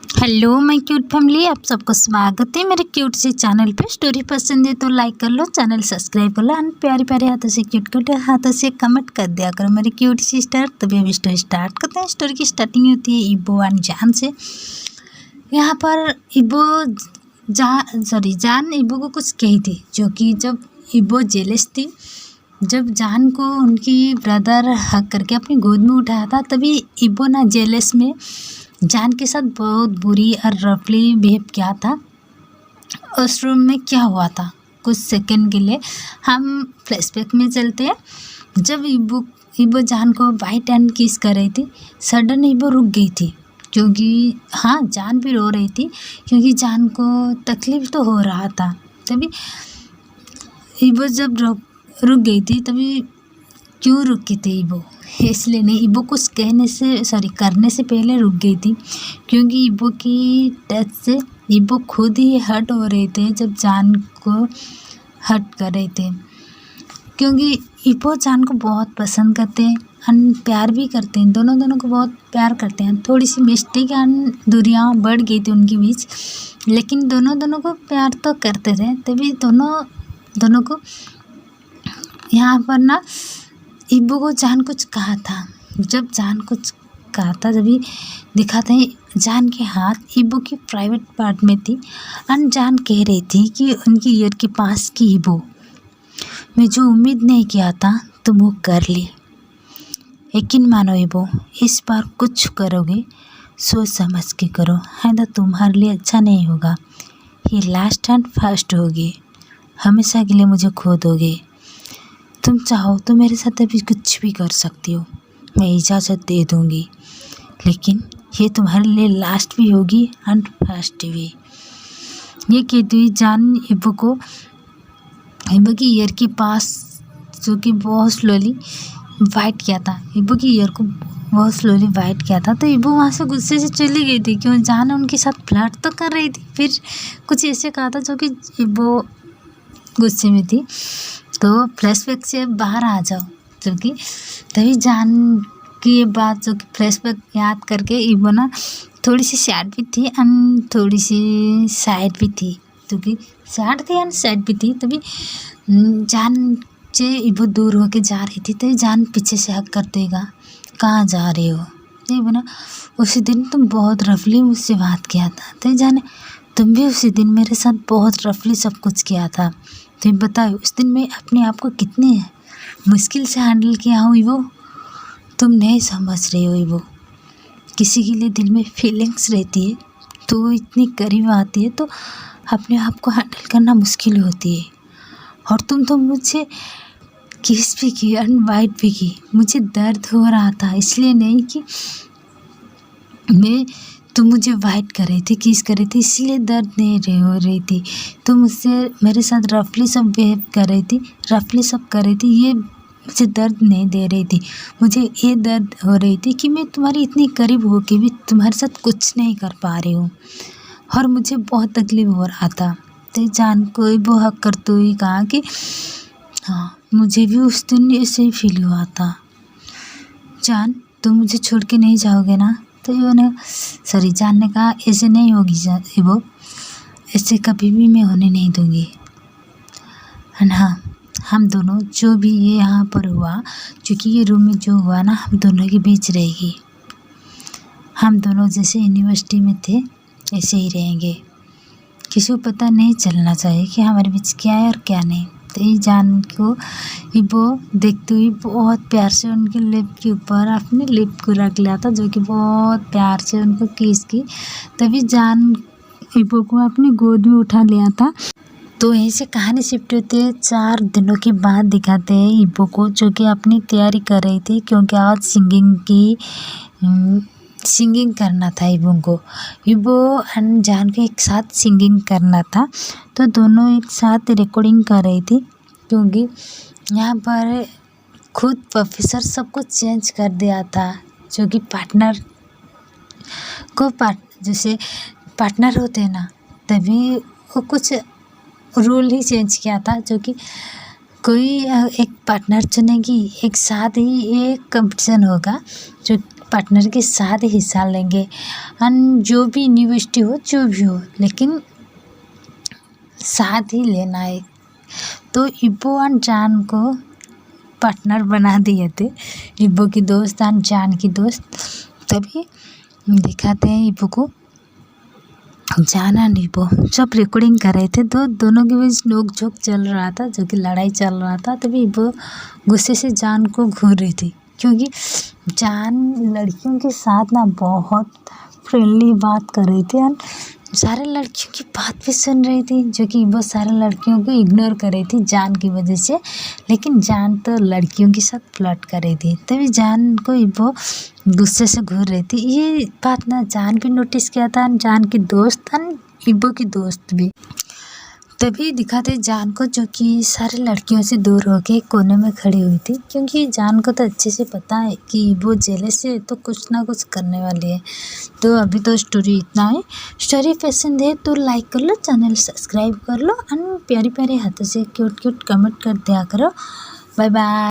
Hello my cute family, आप सबको स्वागत है मेरे क्यूट से चैनल पे। स्टोरी पसंद है तो लाइक कर लो, चैनल सब्सक्राइब कर लो एंड प्यारे प्यारे हाथों से क्यूट हाथों से कमेंट कर दिया करो मेरे क्यूट सिस्टर। तभी अभी स्टोरी स्टार्ट करते हैं। स्टोरी की स्टार्टिंग होती है इबो एंड जान से। यहाँ पर जान इबो को कुछ कही थी, जो कि जब इबो जेलस थी, जब जान को उनकी ब्रदर हक करके अपनी गोद में उठाया था, तभी इबो ना जेलस में जान के साथ बहुत बुरी और रफली बिहेव किया था। उस रूम में क्या हुआ था कुछ सेकंड के लिए हम फ्लैशबैक में चलते हैं। जब इबो जान को वाइट एंड किस कर रही थी, सडन इबो रुक गई थी, क्योंकि हाँ जान भी रो रही थी, क्योंकि जान को तकलीफ़ तो हो रहा था। तभी इबो जब रुक गई थी, तभी क्यों रुकी थी इबो, इसलिए नहीं, इबो कुछ करने से पहले रुक गई थी, क्योंकि इबो की टच से इबो खुद ही हर्ट हो रहे थे जब जान को हर्ट कर रहे थे। क्योंकि इबो जान को बहुत पसंद करते हैं और प्यार भी करते हैं, दोनों को बहुत प्यार करते हैं। थोड़ी सी मिस्टेक एंड दूरियाँ बढ़ गई थी उनके बीच, लेकिन दोनों को प्यार तो करते थे। तभी दोनों को यहाँ पर ना इबो को जान कुछ कहा था। जब जान कुछ कहा था, तभी दिखाते हैं जान के हाथ इबो की प्राइवेट पार्ट में थी और जान कह रही थी कि उनकी ईयर के पास की इबो, मैं जो उम्मीद नहीं किया था तुम वो कर ली। यकीन मानो इबो, इस बार कुछ करोगे सोच समझ के करो, है ना, तुम्हारे लिए अच्छा नहीं होगा। ये लास्ट एंड फर्स्ट होगी, हमेशा के लिए मुझे खो दोगे। तुम चाहो तो मेरे साथ अभी कुछ भी कर सकती हो, मैं इजाज़त दे दूँगी, लेकिन ये तुम्हारे लिए लास्ट भी होगी एंड फर्स्ट भी। ये कहती हुई जान इबो की ईयर के पास, जो कि बहुत स्लोली वाइट किया था, इबो की ईयर को बहुत स्लोली वाइट किया था। तो इबो वहाँ से गुस्से से चली गई थी, क्यों जान उनके साथ फ्लर्ट तो कर रही थी, फिर कुछ ऐसे कहा था जो कि इबो गुस्से में थी। तो फ्लैशबैक से बाहर आ जाओ, क्योंकि तभी जान की ये बात, जो कि फ्लैशबैक याद करके इबो ना थोड़ी सी सैड भी थी एंड थोड़ी सी सैड भी थी, क्योंकि सैड थी एंड सैड भी थी। तभी जान से इबो दूर होके जा रही थी, तभी जान पीछे से हक कर देगा, कहाँ जा रहे हो। इबो ना, उसी दिन तुम बहुत रफली मुझसे बात किया था। तो जाने तुम भी उसी दिन मेरे साथ बहुत रफली सब कुछ किया था। तो बताओ उस दिन मैं अपने आप को कितने मुश्किल से हैंडल किया हूँ इबो, तुम नहीं समझ रही हो इबो। किसी के लिए दिल में फीलिंग्स रहती है तो वो इतनी करीब आती है तो अपने आप को हैंडल करना मुश्किल होती है। और तुम तो मुझे किस भी की एंड वाइट भी की, मुझे दर्द हो रहा था, इसलिए नहीं कि तुम मुझे वाइट कर रही थी, किस कर रही थी, इसलिए दर्द नहीं हो रही थी। तुम मुझसे मेरे साथ रफली सब बिहेव कर रही थी, रफली सब कर रही थी, ये मुझे दर्द नहीं दे रही थी। मुझे ये दर्द हो रही थी कि मैं तुम्हारी इतनी करीब हो के भी तुम्हारे साथ कुछ नहीं कर पा रही हूँ, और मुझे बहुत तकलीफ हो रहा था। तो जान को वो हक करते हुए कहा कि हाँ, मुझे भी उस दिन ऐसे ही फील हुआ था। जान, तुम मुझे छोड़ के नहीं जाओगे ना। तो जान ने कहा, ऐसे नहीं होगी इबो, ऐसे कभी भी मैं होने नहीं दूँगी। एंड हाँ, हम दोनों जो भी ये यहाँ पर हुआ, क्योंकि ये रूम में जो हुआ ना, हम दोनों के बीच रहेगी। हम दोनों जैसे यूनिवर्सिटी में थे ऐसे ही रहेंगे, किसी को पता नहीं चलना चाहिए कि हमारे बीच क्या है और क्या नहीं। तो ये जान को इबो देखते हुए बहुत प्यार से उनके लिप के ऊपर अपने लिप को रख लिया था, जो कि बहुत प्यार से उनको किस की। तभी जान इबो को अपनी गोद में उठा लिया था। तो यहीं से कहानी शिफ्ट होती है। 4 दिनों के बाद दिखाते हैं इबो को, जो कि अपनी तैयारी कर रही थी, क्योंकि आज सिंगिंग करना था इबो एंड जान को एक साथ सिंगिंग करना था। तो दोनों एक साथ रिकॉर्डिंग कर रही थी, क्योंकि यहाँ पर खुद प्रोफेसर सब कुछ चेंज कर दिया था, जो कि पार्टनर को जैसे पार्टनर होते हैं ना, तभी वो कुछ रूल ही चेंज किया था, जो कि कोई एक पार्टनर चुनेगी, एक साथ ही एक कंपटीशन होगा, जो पार्टनर के साथ हिस्सा लेंगे एंड जो भी यूनिवर्सिटी हो जो भी हो, लेकिन साथ ही लेना है। तो इब्बो एंड जान को पार्टनर बना दिए थे, इब्बो की दोस्त एंड जान की दोस्त। तभी दिखाते हैं इब्बो को, जान एंड इब्बो जब रिकॉर्डिंग कर रहे थे तो दोनों के बीच नोक झोंक चल रहा था, जो कि लड़ाई चल रहा था। तभी इब्बो गुस्से से जान को घूर रही थी, क्योंकि जान लड़कियों के साथ ना बहुत फ्रेंडली बात कर रही थी एंड सारे लड़कियों की बात भी सुन रही थी, जो कि इब्बो सारे लड़कियों को इग्नोर कर रही थी जान की वजह से। लेकिन जान तो लड़कियों के साथ फ्लर्ट कर रही थी, तभी जान को इब्बो गुस्से से घूर रही थी। ये बात ना जान भी नोटिस किया था, जान की दोस्त एंड इब्बो की दोस्त भी। तभी दिखाते जान को, जो कि सारे लड़कियों से दूर होके कोने में खड़ी हुई थी, क्योंकि जान को तो अच्छे से पता है कि वो जेलस है तो कुछ ना कुछ करने वाली है। तो अभी तो स्टोरी इतना है। स्टोरी पसंद है तो लाइक कर लो, चैनल सब्सक्राइब कर लो एंड प्यारे प्यारे हाथों से क्यूट क्यूट कमेंट कर दिया करो। Bye bye.